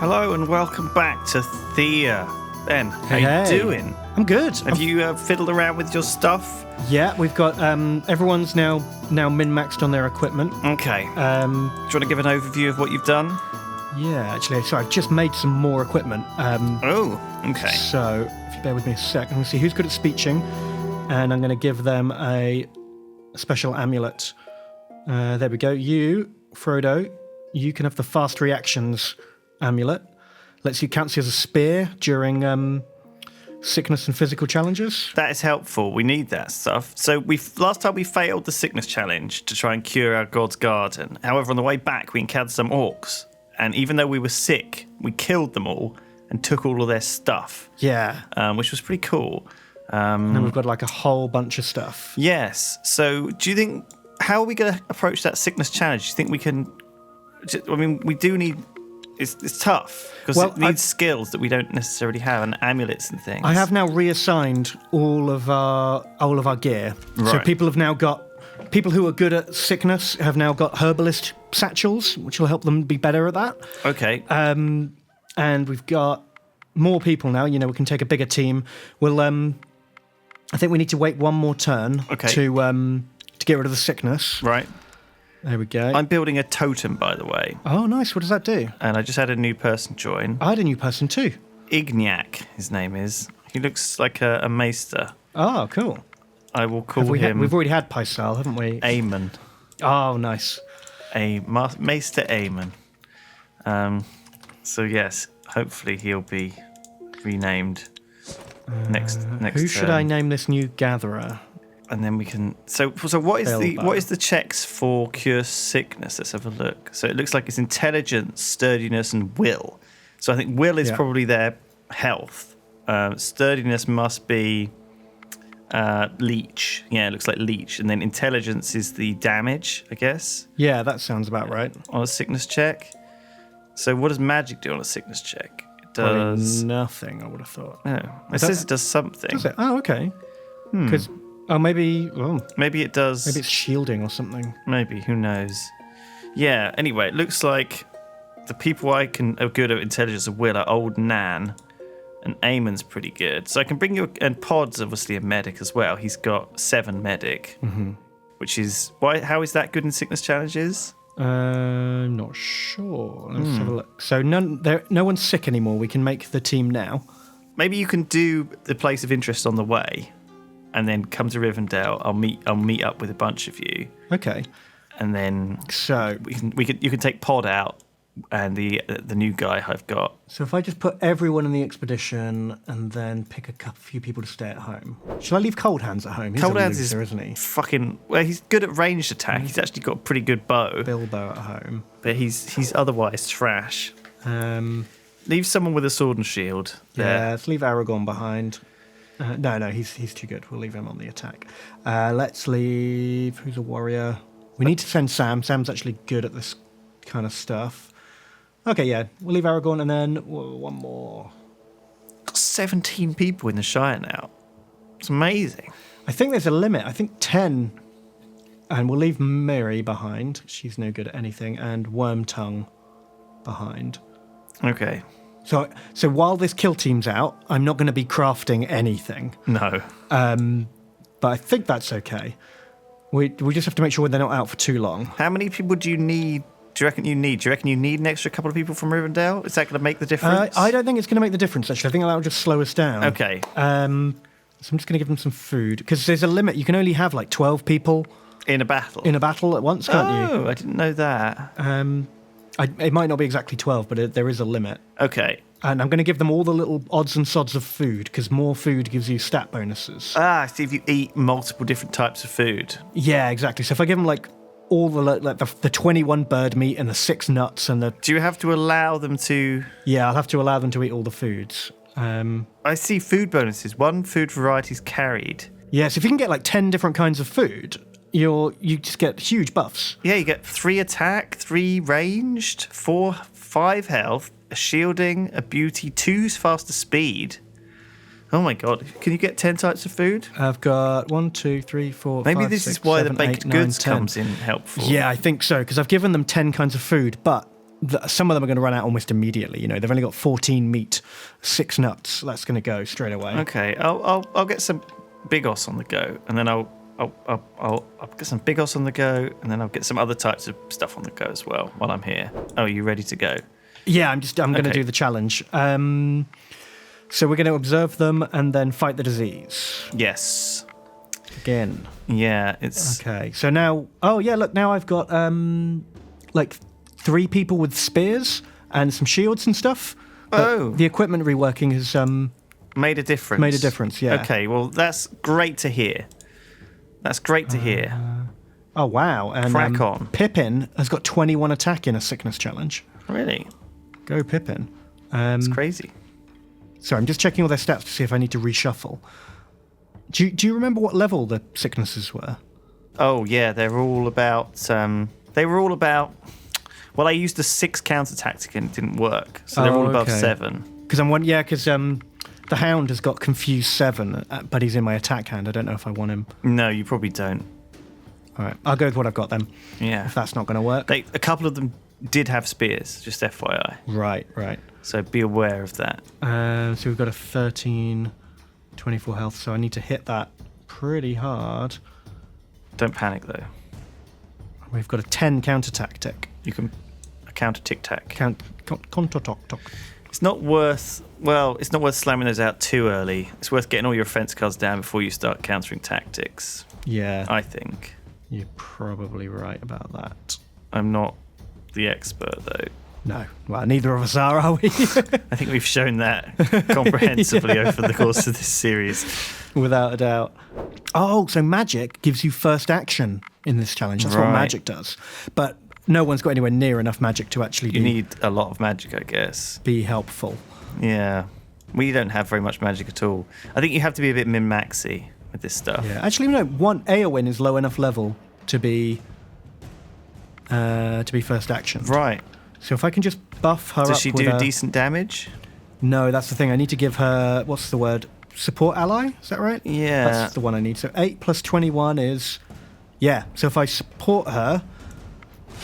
Hello and welcome back to Thea. Ben, how Hey. you doing? I'm good. Have you fiddled around with your stuff? Yeah, we've got everyone's now min-maxed on their equipment. Okay. Do Um, you want to give an overview of what you've done? yeah, actually, so I've just made some more equipment. Oh, okay. So if you bear with me a sec, I'm going to see who's good at speeching, and I'm going to give them a special amulet. There we go. You, Frodo, you can have the fast reactions amulet. Lets you cancel as a spear during sickness and physical challenges. That is helpful. We need that stuff. So last time we failed the sickness challenge to try and cure our god's garden. However, on the way back, we encountered some orcs. And even though we were sick, we killed them all and took all of their stuff. Yeah. Which was pretty cool. And then we've got like a whole bunch of stuff. Yes. So do you think, how are we going to approach that sickness challenge? Do you think we can, I mean, we do need, it's tough because it needs skills that we don't necessarily have and amulets and things. I have now reassigned all of our gear. Right. So people who are good at sickness have now got herbalist satchels, which will help them be better at that. Okay. And we've got more people now. You know, we can take a bigger team. We'll I think we need to wait one more turn to get rid of the sickness. Right. There we go. I'm building a totem, by the way. Oh, nice. What does that do? And I just had a new person join. I had a new person too. Ignac, his name is. He looks like a maester. Oh, cool. I will call him... We've already had Pycelle, haven't we? Aemon. Oh, nice. Maester Aemon. So, yes, hopefully he'll be renamed next Who should I name this new gatherer? And then we can. So what is the checks for cure sickness? Let's have a look. So it looks like it's intelligence, sturdiness, and will. So I think will is probably their health. Sturdiness must be leech. Yeah, it looks like leech. And then intelligence is the damage, I guess. Yeah, that sounds about right. On a sickness check. So what does magic do on a sickness check? It does probably nothing. I would have thought. No, it says it does something. Does it? Oh, okay. Because. Maybe it does. Maybe it's shielding or something. Maybe, who knows? Yeah. Anyway, it looks like the people are good at intelligence and will are old Nan, and Eamon's pretty good. So I can bring you and Pod's obviously a medic as well. He's got 7 medic, which is why. How is that good in sickness challenges? Not sure. Let's have a look. So no one's sick anymore. We can make the team now. Maybe you can do the place of interest on the way. And then come to Rivendell. I'll meet up with a bunch of you. Okay. And then so you can take Pod out and the new guy I've got. So if I just put everyone in the expedition and then pick a few people to stay at home, shall I leave Cold Hands at home? He's Cold Hands loser, is isn't he? Fucking well. He's good at ranged attack. He's actually got a pretty good bow. Bilbo at home, but he's otherwise trash. Leave someone with a sword and shield. Yeah, let's leave Aragorn behind. No, he's too good. We'll leave him on the attack. Let's leave... Who's a warrior? We need to send Sam. Sam's actually good at this kind of stuff. Okay, yeah. We'll leave Aragorn and then one more. Got 17 people in the Shire now. It's amazing. I think there's a limit. I think 10. And we'll leave Miri behind. She's no good at anything. And Wormtongue behind. Okay. So while this kill team's out, I'm not going to be crafting anything. No. But I think that's okay. We just have to make sure they're not out for too long. How many people do you need? Do you reckon you need an extra couple of people from Rivendell? Is that going to make the difference? I don't think it's going to make the difference, actually. I think that'll just slow us down. Okay. So I'm just going to give them some food. Because there's a limit. You can only have like 12 people. In a battle? In a battle at once, can't you? Oh, I didn't know that. It might not be exactly 12, but there is a limit. Okay. And I'm going to give them all the little odds and sods of food, because more food gives you stat bonuses. See if you eat multiple different types of food. Yeah, exactly. So if I give them like all the 21 bird meat and the 6 nuts and the... Do you have to allow them to... Yeah, I'll have to allow them to eat all the foods. I see food bonuses. 1 food variety is carried. Yeah, so if you can get like 10 different kinds of food... You just get huge buffs. Yeah, you get 3 attack, 3 ranged, 5 health, a shielding, a beauty, 2 faster speed. Oh my god, can you get 10 types of food? I've got 1, 2, 3, 4, Maybe 5, this 6, is why 7, the baked 8, goods 9, 10. comes in helpful. Yeah, I think so, because I've given them 10 kinds of food, but some of them are going to run out almost immediately. They've only got 14 meat, 6 nuts. That's going to go straight away. Okay, I'll get some bigos on the go, and then I'll get some bigos on the go, and then I'll get some other types of stuff on the go as well while I'm here. Oh, are you ready to go? Yeah, I'm going to do the challenge. So we're going to observe them and then fight the disease. Yes. Again. Yeah, it's... Okay, so now... Oh, yeah, look, now I've got, 3 people with spears and some shields and stuff. But the equipment reworking has... made a difference. Made a difference, yeah. Okay, well, that's great to hear. That's great to hear. Oh, wow. And Crack on. Pippin has got 21 attack in a sickness challenge. Really? Go Pippin. It's crazy. Sorry, I'm just checking all their stats to see if I need to reshuffle. Do you remember what level the sicknesses were? Oh, yeah, they're all about... they were all about... Well, I used a 6 counter tactic and it didn't work. So they're all above 7. Because the Hound has got Confuse 7, but he's in my attack hand. I don't know if I want him. No, you probably don't. All right, I'll go with what I've got then. Yeah. If that's not going to work. A couple of them did have spears, just FYI. Right. So be aware of that. So we've got a 13, 24 health, so I need to hit that pretty hard. Don't panic, though. We've got a 10 counter tactic. You can counter tic-tac. Counter-toc-toc. It's not worth slamming those out too early. It's worth getting all your offense cards down before you start countering tactics. Yeah. I think. You're probably right about that. I'm not the expert, though. No. Well, neither of us are we? I think we've shown that comprehensively over the course of this series. Without a doubt. Oh, so magic gives you first action in this challenge. That's what magic does. But no one's got anywhere near enough magic to actually You need a lot of magic, I guess. Be helpful. Yeah. We don't have very much magic at all. I think you have to be a bit min-maxy with this stuff. Yeah. Actually, no. Eowyn is low enough level to be first action. Right. So if I can just buff her up. Does she do decent damage? No, that's the thing. I need to give her, what's the word? Support ally? Is that right? Yeah. That's the one I need. So 8 plus 21 is... Yeah. So if I support her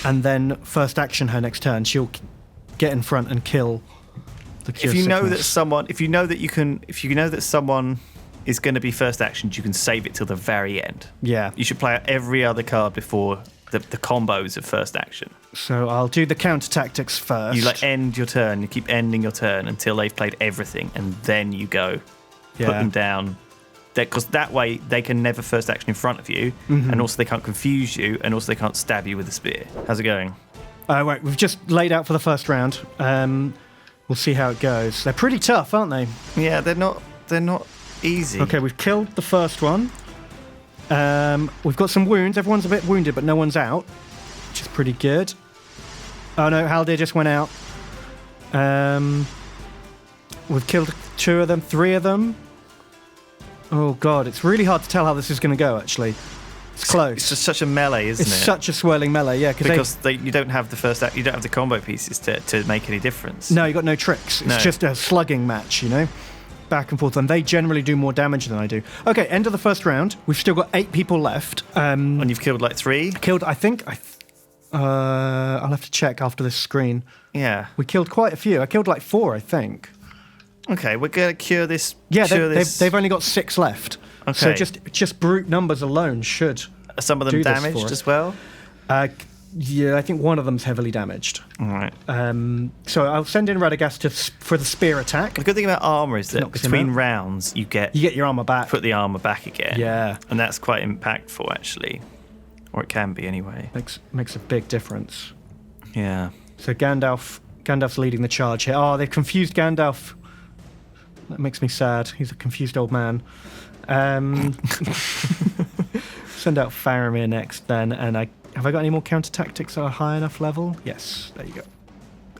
and then first action her next turn, she'll get in front and kill the cure If you know sickness. that someone is going to be first actioned, you can save it till the very end. Yeah. You should play out every other card before the combos of first action. So I'll do the counter tactics first. You end your turn. You keep ending your turn until they've played everything, and then you go put them down. Because that way they can never first action in front of you, and also they can't confuse you, and also they can't stab you with a spear. How's it going? Right, we've just laid out for the first round. We'll see how it goes. They're pretty tough, aren't they? Yeah, they're not easy. Okay, we've killed the first one. We've got some wounds. Everyone's a bit wounded, but no one's out, which is pretty good. Oh no, Haldir just went out. We've killed 2 of them, 3 of them. Oh god, it's really hard to tell how this is going to go, actually. It's close. It's just such a melee, isn't it? It's such a swirling melee, yeah. Because you don't have you don't have the combo pieces to make any difference. No, you got no tricks. It's just a slugging match, back and forth, and they generally do more damage than I do. Okay, end of the first round. We've still got 8 people left. And you've killed 3? Killed, I think. I'll have to check after this screen. Yeah. We killed quite a few. I killed 4, I think. Okay, we're gonna cure this. Yeah, they've only got 6 left. Okay. So just brute numbers alone should. Are some of them damaged as well? Yeah, I think one of them's heavily damaged. All right. So I'll send in Radagast for the spear attack. The good thing about armor is that between rounds you get your armor back. Put the armor back again. Yeah, and that's quite impactful actually, or it can be anyway. Makes a big difference. Yeah. So Gandalf's leading the charge here. Oh, they've confused Gandalf. That makes me sad. He's a confused old man. Send out Faramir next then, and have I got any more counter tactics at a high enough level? Yes, there you go.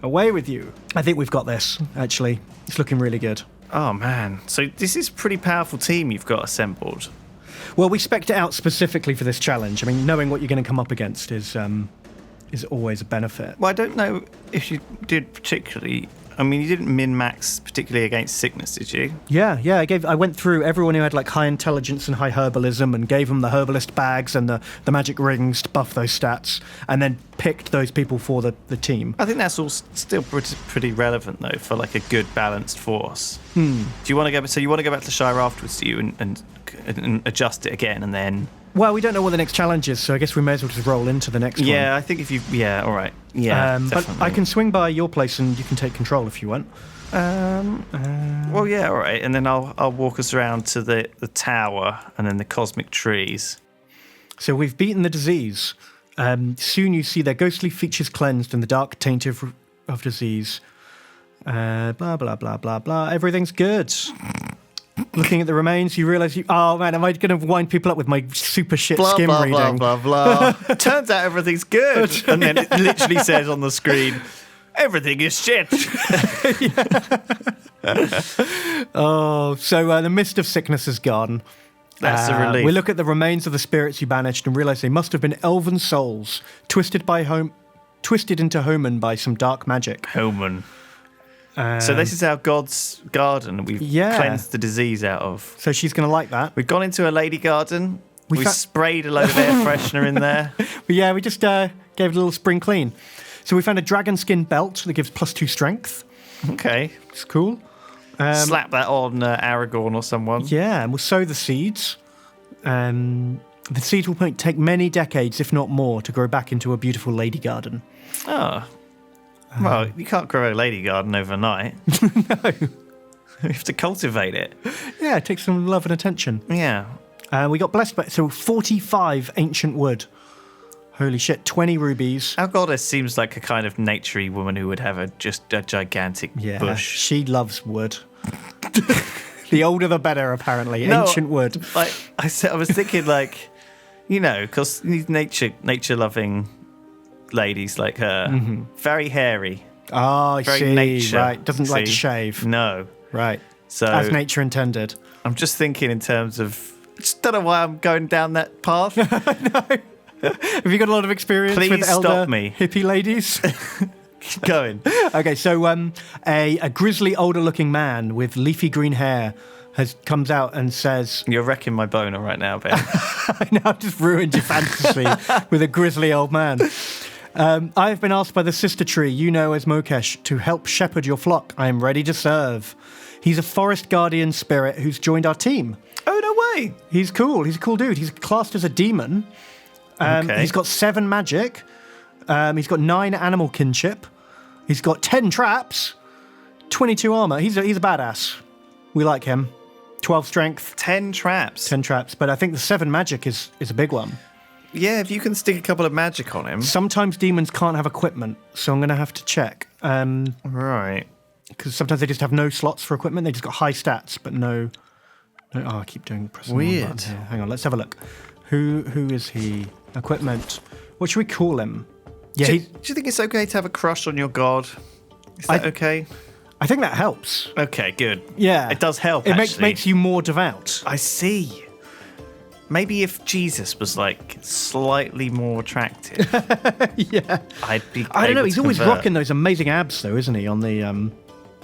Away with you. I think we've got this, actually. It's looking really good. Oh man, so this is a pretty powerful team you've got assembled. Well, we spec'd it out specifically for this challenge. I mean, knowing what you're going to come up against is always a benefit. Well, I don't know if you did particularly I mean, you didn't min-max particularly against sickness, did you? Yeah. I went through everyone who had like high intelligence and high herbalism and gave them the herbalist bags and the magic rings to buff those stats, and then picked those people for the team. I think that's all still pretty relevant, though, for like a good balanced force. Do you want to go? So you want to go back to the Shire afterwards, do you, and adjust it again, and then? Well, we don't know what the next challenge is, so I guess we may as well just roll into the next one. Yeah, I think if you. Yeah, all right. Yeah, but definitely. I can swing by your place and you can take control if you want. Well, yeah, all right, and then I'll walk us around to the tower and then the cosmic trees. So we've beaten the disease. Soon you see their ghostly features cleansed and the dark taint of disease. Blah, blah, blah, blah, blah. Everything's good. Looking at the remains, you realise oh man, am I going to wind people up with my super shit Blah, skim blah, reading? blah, blah, blah. Turns out everything's good. And then it literally says on the screen, everything is shit. Oh, so the mist of sickness is gone. That's a relief. We look at the remains of the spirits you banished and realise they must have been elven souls, twisted into Homan by some dark magic. Homan. So this is our God's garden we've cleansed the disease out of. So she's going to like that. We've gone into a lady garden. We sprayed a load of air freshener in there. But yeah, we just gave it a little spring clean. So we found a dragon skin belt that gives +2 strength. Okay. It's cool. Slap that on Aragorn or someone. Yeah, and we'll sow the seeds. The seeds will take many decades, if not more, to grow back into a beautiful lady garden. Oh. Well, you can't grow a lady garden overnight. No. You have to cultivate it. Yeah, it takes some love and attention. Yeah. We got blessed by 45 ancient wood. Holy shit, 20 rubies. Our goddess seems like a kind of naturey woman who would have just a gigantic bush. She loves wood. The older the better, apparently. Ancient wood. Like I was thinking, like, because these nature-loving ladies like her, very hairy. Oh, I very see. nature. Right, doesn't like to shave. No. Right. So as nature intended. I'm just thinking in terms of. Just don't know why I'm going down that path. No. Have you got a lot of experience with elder stop me. hippie ladies? Keep going. Okay, so a grizzly older-looking man with leafy green hair comes out and says... You're wrecking my boner right now, Ben. I know, I've just ruined your fantasy with a grizzly old man. I have been asked by the sister tree you know as Mokesh to help shepherd your flock. I am ready to serve. He's a forest guardian spirit who's joined our team. Oh, no way. He's cool. He's a cool dude. He's classed as a demon. Okay. He's got 7 magic. He's got 9 animal kinship. He's got 10 traps. 22 armor. He's a badass. We like him. 12 strength. 10 traps. 10 traps. But I think the 7 magic is a big one. Yeah, if you can stick a couple of magic on him. Sometimes demons can't have equipment, so I'm going to have to check. Right. Because sometimes they just have no slots for equipment. They just got high stats, but no. Oh, I keep pressing the wrong Weird. button here. Hang on, let's have a look. Who is he? Equipment. What should we call him? Yeah, do you think it's okay to have a crush on your god? Is that okay? I think that helps. Okay, good. Yeah. It does help, It actually. makes you more devout. I see. Maybe if Jesus was, like, slightly more attractive, Yeah. I'd be I don't know. able He's to always convert. rocking those amazing abs, though, isn't he? On the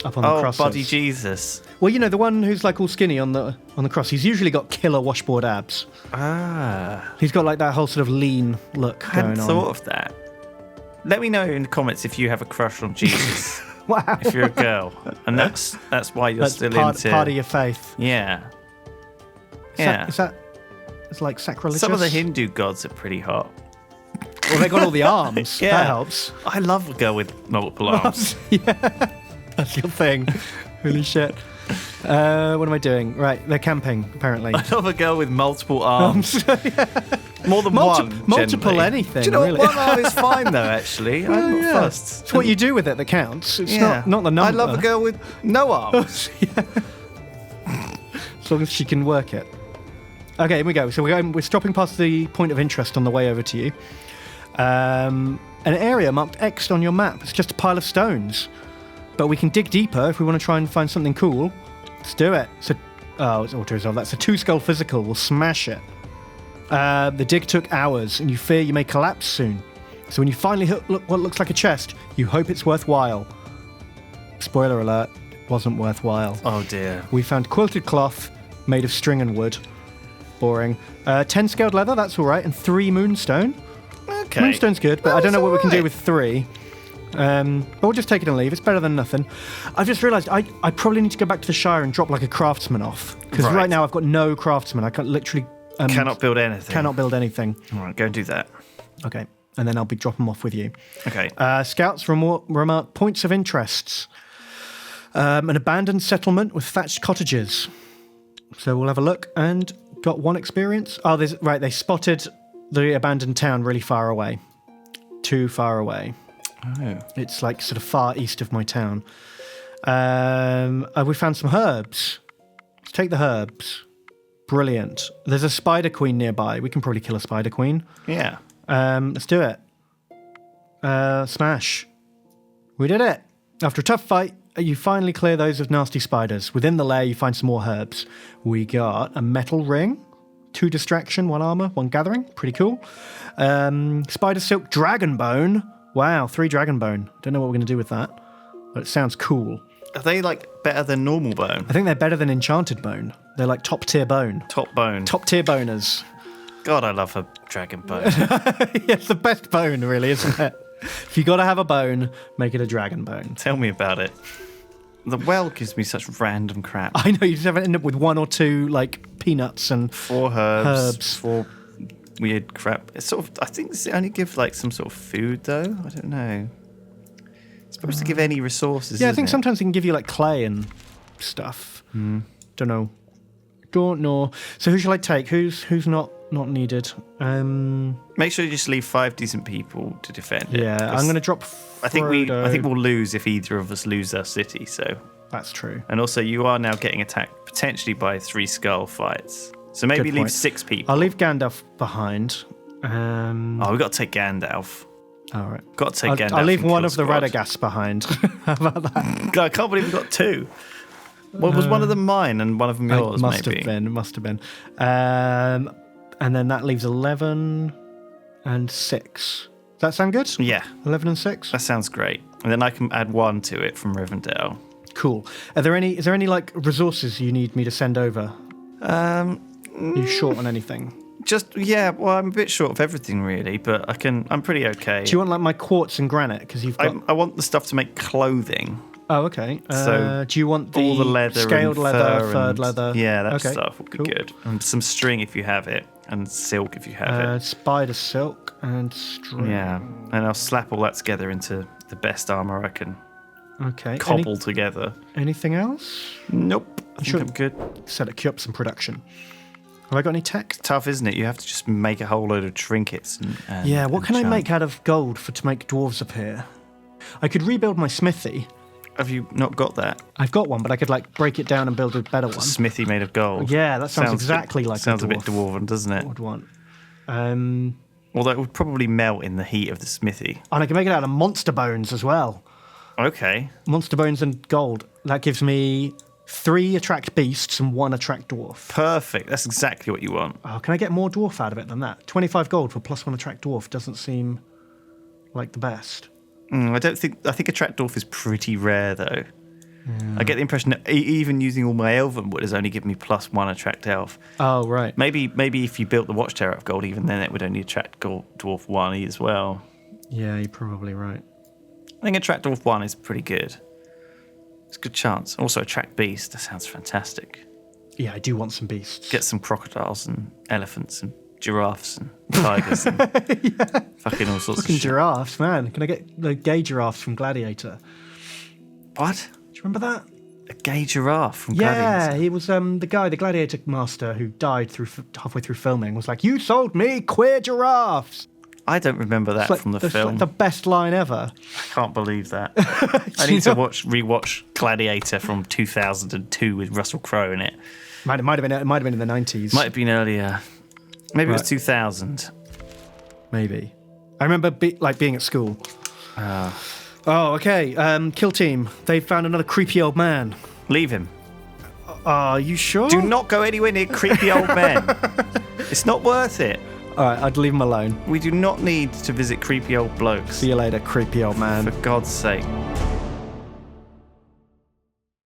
up on the crosses. Body Jesus. Well, the one who's like all skinny on the cross. He's usually got killer washboard abs. Ah. He's got like that whole sort of lean look I hadn't going on. thought of that. Let me know in the comments if you have a crush on Jesus. Wow. If you're a girl. And that's why you're That's still part into... of your faith. Yeah. Yeah. Is that it's like sacrilegious? Some of the Hindu gods are pretty hot. Well, they got all the arms. Yeah. That helps. I love a girl with multiple arms. Yeah. That's your thing. Holy shit. What am I doing? Right, they're camping, apparently. I love a girl with multiple arms. More than one. Multiple generally. anything, Do you know really. what? One arm is fine, though, actually. I'm not fussed. It's what you do with it that counts. It's Yeah. not the number. I love a girl with no arms. As long as she can work it. Okay, here we go. So we're stopping past the point of interest on the way over to you. An area marked X on your map. It's just a pile of stones. But we can dig deeper if we want to try and find something cool. Let's do it. It's auto-resolve. That's a 2-skull physical. We'll smash it. The dig took hours, and you fear you may collapse soon. So when you finally hit what looks like a chest, you hope it's worthwhile. spoiler alert, wasn't worthwhile. Oh dear. We found quilted cloth made of string and wood. Boring. 10 scaled leather, that's all right, and 3 moonstone. Okay. Moonstone's good, but I don't know what we can do alright. with 3. But we'll just take it and leave. It's better than nothing. I've just realised I probably need to go back to the Shire and drop like a craftsman off. Because right now I've got no craftsman. I can literally... Cannot build anything. Cannot build anything. All right, go and do that. Okay. And then I'll be dropping them off with you. Okay. Scouts remark points of interests. An abandoned settlement with thatched cottages. So we'll have a look and got 1 experience. Oh, they spotted the abandoned town really far away. Too far away. Oh. It's like sort of far east of my town. We found some herbs. Let's take the herbs. Brilliant. There's a spider queen nearby. We can probably kill a spider queen. Yeah. Let's do it. Smash. We did it. After a tough fight, you finally clear those of nasty spiders. Within the lair, you find some more herbs. We got a metal ring, 2 distraction, 1 armor, 1 gathering. Pretty cool. Spider silk dragon bone. Wow, 3 dragon bone. Don't know what we're going to do with that, but it sounds cool. Are they like better than normal bone? I think they're better than enchanted bone. They're like top tier bone. Top bone. Top tier boners. God, I love a dragon bone. Yeah, it's the best bone, really, isn't it? If you got to have a bone, make it a dragon bone. Tell me about it. The well gives me such random crap. I know, you just have to end up with 1 or 2 like peanuts and 4 herbs. 4 weird crap. It's sort of. I think they only give like some sort of food though. I don't know. It's supposed to give any resources. Yeah, I think isn't it? sometimes it can give you like clay and stuff. Don't know. Don't know. So who shall I take? Who's not needed? Make sure you just leave 5 decent people to defend it. Yeah, I'm going to drop. I think Frodo. we'll lose if either of us lose our city. So. That's true. And also, you are now getting attacked potentially by 3 skull fights. So maybe Good leave point. 6 people. I'll leave Gandalf behind. Oh, we've got to take Gandalf. All right. Got to take Gandalf. I'll leave and one kill of the squad. Radagast behind. How about that? God, I can't believe we got 2. Well, was one of them mine and one of them yours? Must maybe. have been. And then that leaves 11 and 6. Does that sound good? Yeah, 11 and 6? that sounds great. And then I can add 1 to it from Rivendell. Cool. Is there any like resources you need me to send over? Are you short on anything? Well, I'm a bit short of everything really, but I'm pretty okay. Do you want like my quartz and granite? Because you've got... I want the stuff to make clothing. Oh, okay. So do you want all the leather, scaled and leather, fur furred and, leather? Yeah, that Okay, stuff would be cool. good. And some string if you have it, and silk if you have it. Spider silk and string. Yeah, and I'll slap all that together into the best armor I can Okay. cobble together. Anything else? Nope, I Sure. think I'm good. Set it, queue up some production. Have I got any tech? Tough, isn't it? You have to just make a whole load of trinkets. And Yeah, what can I charm. make out of gold to make dwarves appear? I could rebuild my smithy. Have you not got that? I've got one, but I could like break it down and build a better one. Smithy made of gold. Yeah, that sounds a exactly bit, like sounds a a bit dwarf. dwarven, doesn't it? I would want. Although it would probably melt in the heat of the smithy. And I can make it out of monster bones as well. Okay. Monster bones and gold. That gives me 3 attract beasts and 1 attract dwarf. Perfect. That's exactly what you want. Oh, can I get more dwarf out of it than that? 25 gold for +1 attract dwarf doesn't seem like the best. I think attract dwarf is pretty rare though. I get the impression that even using all my elven wood has only given me +1 attract elf. Oh, right. Maybe if you built the watchtower of gold, even then it would only attract gold dwarf 1 as well. Yeah, you're probably right. I think attract dwarf 1 is pretty good. It's a good chance. Also attract beast. That sounds fantastic. Yeah, I do want some beasts. Get some crocodiles and elephants and giraffes and tigers and fucking all sorts Fucking of shit. giraffes, man. Can I get the gay giraffes from Gladiator? What? Do you remember that? A gay giraffe from Yeah, Gladiator? he was the guy, the Gladiator master who died halfway through filming, was like, "You sold me queer giraffes." I don't remember that It's like, from the that's film. like the best line ever. I can't believe that. I need to rewatch Gladiator from 2002 with Russell Crowe in it. It might have been in the 90s. Might have been earlier. Maybe it was Right. 2000. Maybe. I remember being at school. Ah. Oh, okay. Kill team. They found another creepy old man. Leave him. Are you sure? Do not go anywhere near creepy old men. It's not worth it. All right, I'd leave him alone. We do not need to visit creepy old blokes. See you later, creepy old man. For God's sake.